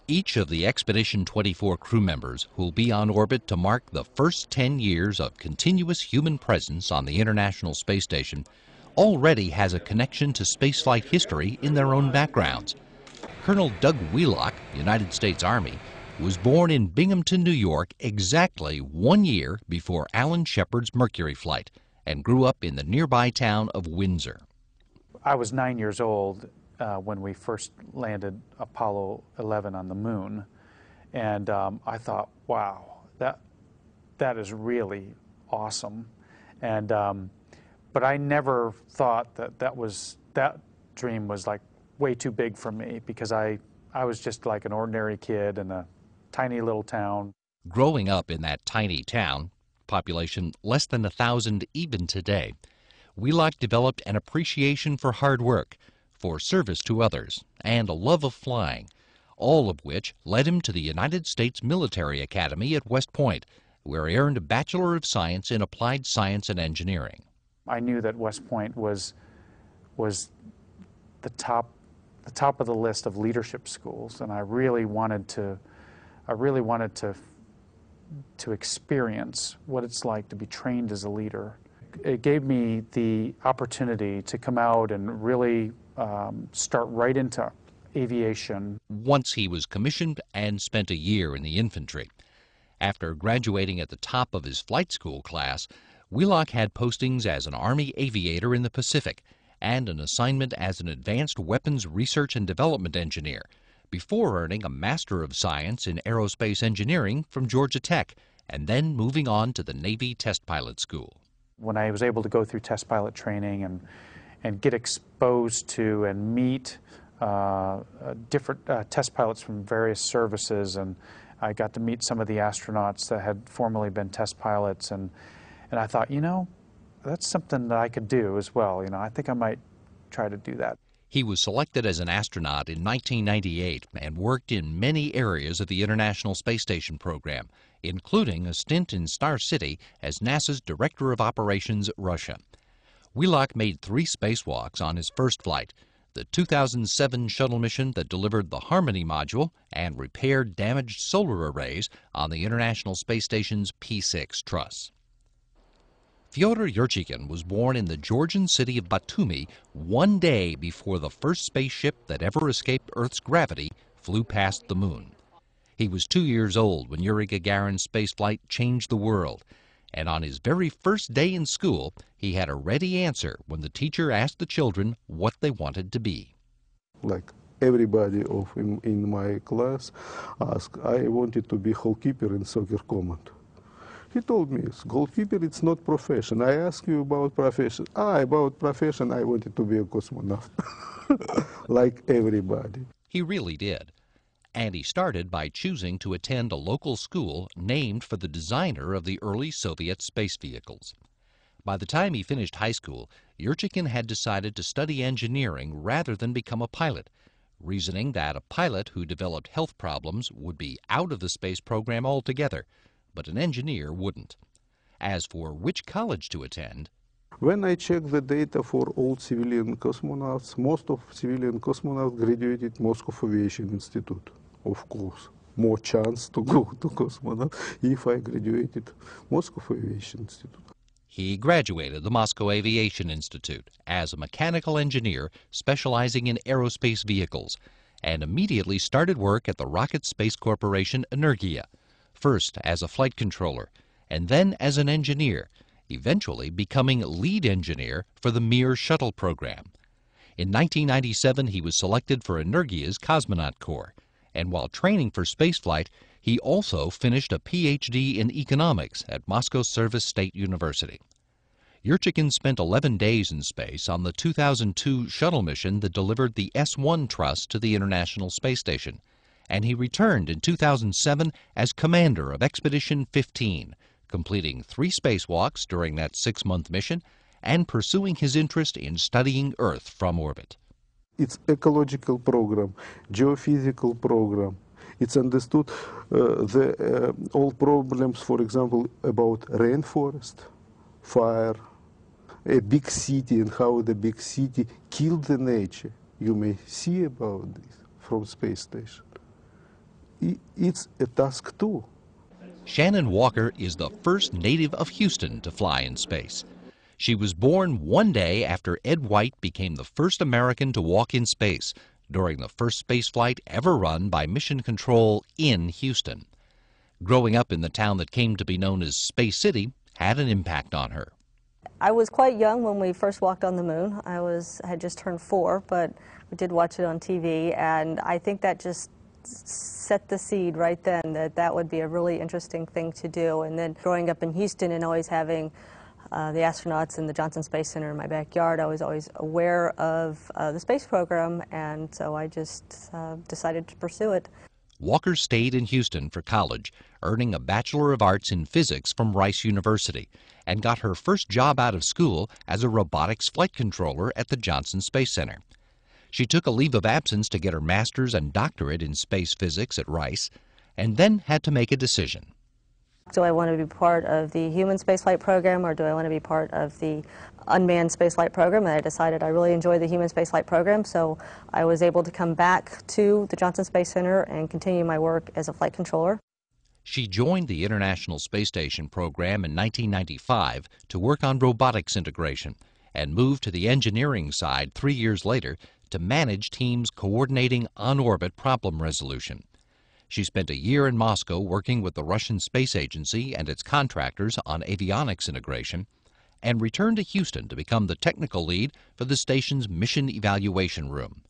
Each of the Expedition 24 crew members who will be on orbit to mark the first 10 years of continuous human presence on the International Space Station already has a connection to spaceflight history in their own backgrounds. Colonel Doug Wheelock, United States Army, was born in Binghamton, New York, exactly 1 year before Alan Shepard's Mercury flight, and grew up in the nearby town of Windsor. I was 9 years old when we first landed Apollo 11 on the moon, and I thought, wow, that is really awesome. And but I never thought that dream was like way too big for me, because I was just like an ordinary kid in a tiny little town. Growing up in that tiny town, population less than 1,000 even today, Wheelock developed an appreciation for hard work, for service to others, and a love of flying, all of which led him to the United States Military Academy at West Point, where he earned a Bachelor of Science in Applied Science and Engineering. I knew that West Point was the top of the list of leadership schools, and I really wanted to experience what it's like to be trained as a leader. It gave me the opportunity to come out and really start right into aviation. Once he was commissioned and spent a year in the infantry. After graduating at the top of his flight school class, Wheelock had postings as an Army aviator in the Pacific and an assignment as an advanced weapons research and development engineer, before earning a Master of Science in Aerospace Engineering from Georgia Tech, and then moving on to the Navy Test Pilot School. When I was able to go through test pilot training and get exposed to and meet different test pilots from various services, and I got to meet some of the astronauts that had formerly been test pilots, and I thought, you know, that's something that I could do as well. You know, I think I might try to do that. He was selected as an astronaut in 1998 and worked in many areas of the International Space Station program, including a stint in Star City as NASA's Director of Operations, Russia. Wheelock made 3 spacewalks on his first flight: the 2007 shuttle mission that delivered the Harmony module and repaired damaged solar arrays on the International Space Station's P6 truss. Fyodor Yurchikhin was born in the Georgian city of Batumi 1 day before the first spaceship that ever escaped Earth's gravity flew past the moon. He was 2 years old when Yuri Gagarin's spaceflight changed the world, and on his very first day in school, he had a ready answer when the teacher asked the children what they wanted to be. Like everybody in my class asked, I wanted to be goalkeeper in soccer command. He told me, goalkeeper, it's not profession. I ask you about profession. About profession, I wanted to be a cosmonaut, like everybody. He really did. And he started by choosing to attend a local school named for the designer of the early Soviet space vehicles. By the time he finished high school, Yurchikhin had decided to study engineering rather than become a pilot, reasoning that a pilot who developed health problems would be out of the space program altogether, but an engineer wouldn't. As for which college to attend, when I checked the data for all civilian cosmonauts, most of civilian cosmonauts graduated Moscow Aviation Institute. Of course, more chance to go to cosmonaut if I graduated Moscow Aviation Institute. He graduated the Moscow Aviation Institute as a mechanical engineer specializing in aerospace vehicles, and immediately started work at the Rocket Space Corporation Energia, first as a flight controller, and then as an engineer, eventually becoming lead engineer for the Mir shuttle program. In 1997, he was selected for Energia's Cosmonaut Corps, and while training for spaceflight, he also finished a Ph.D. in economics at Moscow Service State University. Yurchikhin spent 11 days in space on the 2002 shuttle mission that delivered the S-1 truss to the International Space Station, and he returned in 2007 as commander of Expedition 15, completing 3 spacewalks during that 6-month mission and pursuing his interest in studying Earth from orbit. It's ecological program, geophysical program. It's understood all problems, for example, about rainforest, fire, a big city, and how the big city killed the nature. You may see about this from space station. it's a task too. Shannon Walker is the first native of Houston to fly in space. She was born one day after Ed White became the first American to walk in space during the first spaceflight ever run by Mission Control in Houston. Growing up in the town that came to be known as Space City had an impact on her. I was quite young when we first walked on the moon. I had just turned 4, but we did watch it on TV, and I think that just set the seed right then that that would be a really interesting thing to do. And then growing up in Houston and always having the astronauts in the Johnson Space Center in my backyard, I was always aware of the space program, and so I just decided to pursue it. Walker stayed in Houston for college, earning a Bachelor of Arts in Physics from Rice University, and got her first job out of school as a robotics flight controller at the Johnson Space Center. She took a leave of absence to get her master's and doctorate in space physics at Rice, and then had to make a decision. Do I want to be part of the human spaceflight program, or do I want to be part of the unmanned spaceflight program? And I decided I really enjoy the human spaceflight program, so I was able to come back to the Johnson Space Center and continue my work as a flight controller. She joined the International Space Station program in 1995 to work on robotics integration, and moved to the engineering side 3 years later to manage teams coordinating on-orbit problem resolution. She spent a year in Moscow working with the Russian Space Agency and its contractors on avionics integration, and returned to Houston to become the technical lead for the station's Mission Evaluation Room.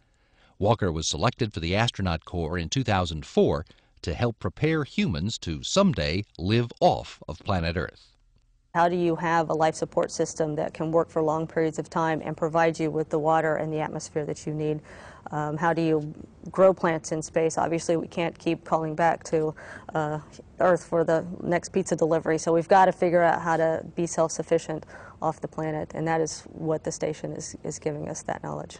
Walker was selected for the Astronaut Corps in 2004 to help prepare humans to someday live off of planet Earth. How do you have a life support system that can work for long periods of time and provide you with the water and the atmosphere that you need? How do you grow plants in space? Obviously, we can't keep calling back to Earth for the next pizza delivery, so we've got to figure out how to be self-sufficient off the planet, and that is what the station is giving us, that knowledge.